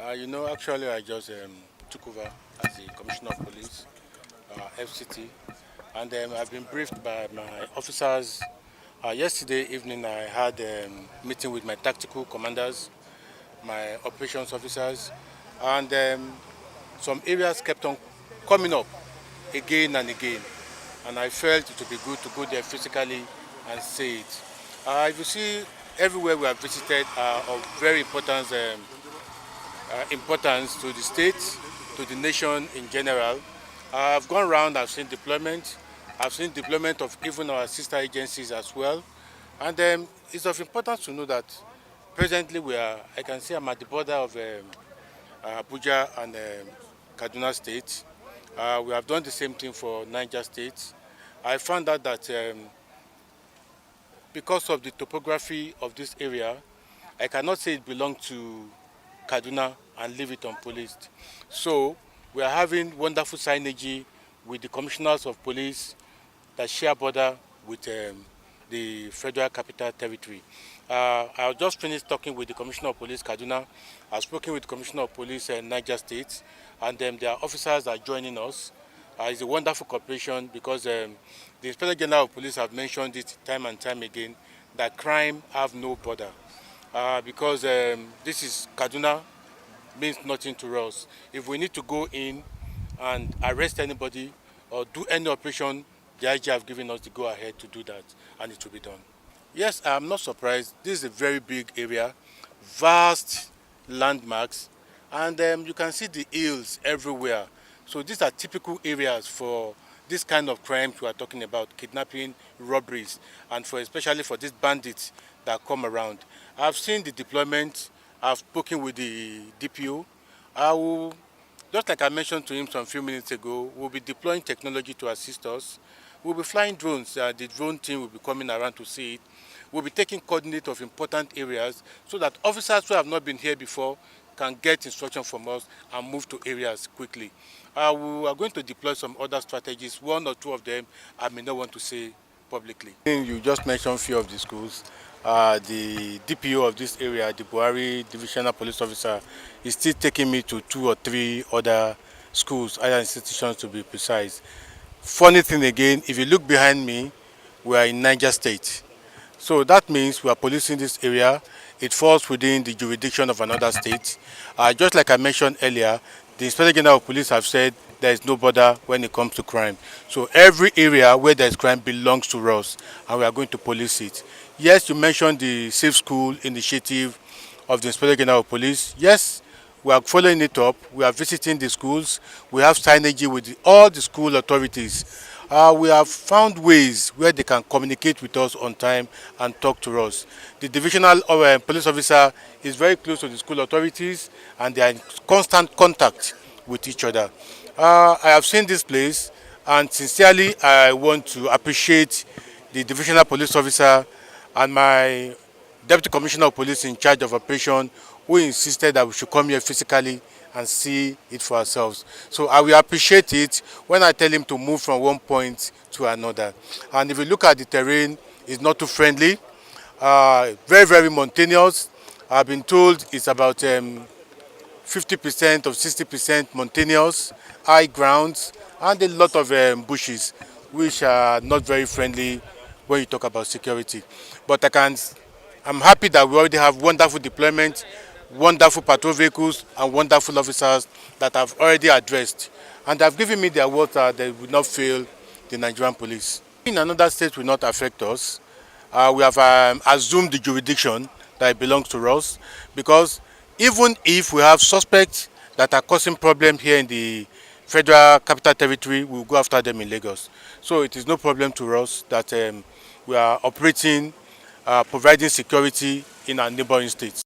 Actually, I just took over as the Commissioner of Police, FCT, and I've been briefed by my officers. Yesterday evening, I had a meeting with my tactical commanders, my operations officers, and some areas kept on coming up again and again. And I felt it would be good to go there physically and see it. If you see, everywhere we have visited are of very importance to the state, to the nation in general. I've gone around, I've seen deployment. I've seen deployment of even our sister agencies as well. And it's of importance to know that presently I can see I'm at the border of Abuja and Kaduna State. We have done the same thing for Niger State. I found out that because of the topography of this area, I cannot say it belongs to Kaduna and leave it unpoliced. So we are having wonderful synergy with the commissioners of police that share border with the Federal Capital Territory. I just finished talking with the Commissioner of Police Kaduna. I've spoken with the Commissioner of Police Niger State, and their officers are joining us. It's a wonderful cooperation because the Inspector General of Police have mentioned it time and time again that crime have no border. Because this is Kaduna, means nothing to us. If we need to go in and arrest anybody or do any operation, the IG have given us the go-ahead to do that, and it will be done. Yes, I'm not surprised. This is a very big area, vast landmarks, and you can see the hills everywhere. So these are typical areas for this kind of crimes we are talking about, kidnapping, robberies, and especially for these bandits that come around. I've seen the deployment. I've spoken with the DPO. Just like I mentioned to him some few minutes ago, we'll be deploying technology to assist us. We'll be flying drones. The drone team will be coming around to see it. We'll be taking coordinates of important areas so that officers who have not been here before can get instruction from us and move to areas quickly. We are going to deploy some other strategies. One or two of them I may not want to say publicly. You just mentioned a few of the schools. The DPO of this area, the Buhari Divisional Police Officer, is still taking me to 2 or 3 other schools, other institutions to be precise. Funny thing again, if you look behind me, we are in Niger State. So that means we are policing this area. It falls within the jurisdiction of another state. Just like I mentioned earlier, the Inspector General of Police have said there is no border when it comes to crime. So every area where there is crime belongs to us, and we are going to police it. Yes, you mentioned the Safe School initiative of the Inspector General of Police. Yes, we are following it up. We are visiting the schools. We have synergy with all the school authorities. We have found ways where they can communicate with us on time and talk to us. The divisional police officer is very close to the school authorities, and they are in constant contact with each other. I have seen this place, and sincerely I want to appreciate the divisional police officer and my deputy commissioner of police in charge of operation, who insisted that we should come here physically and see it for ourselves. So I will appreciate it when I tell him to move from one point to another. And if you look at the terrain, it's not too friendly, very, very mountainous. I've been told it's about 50% or 60% mountainous, high grounds, and a lot of bushes, which are not very friendly when you talk about security. But I'm happy that we already have wonderful deployment, wonderful patrol vehicles, and wonderful officers that I've already addressed. And they've given me their word that they will not fail the Nigerian police. In another state will not affect us. We have assumed the jurisdiction that it belongs to us, because even if we have suspects that are causing problems here in the Federal Capital Territory, we will go after them in Lagos. So it is no problem to us that we are operating, providing security in our neighboring states.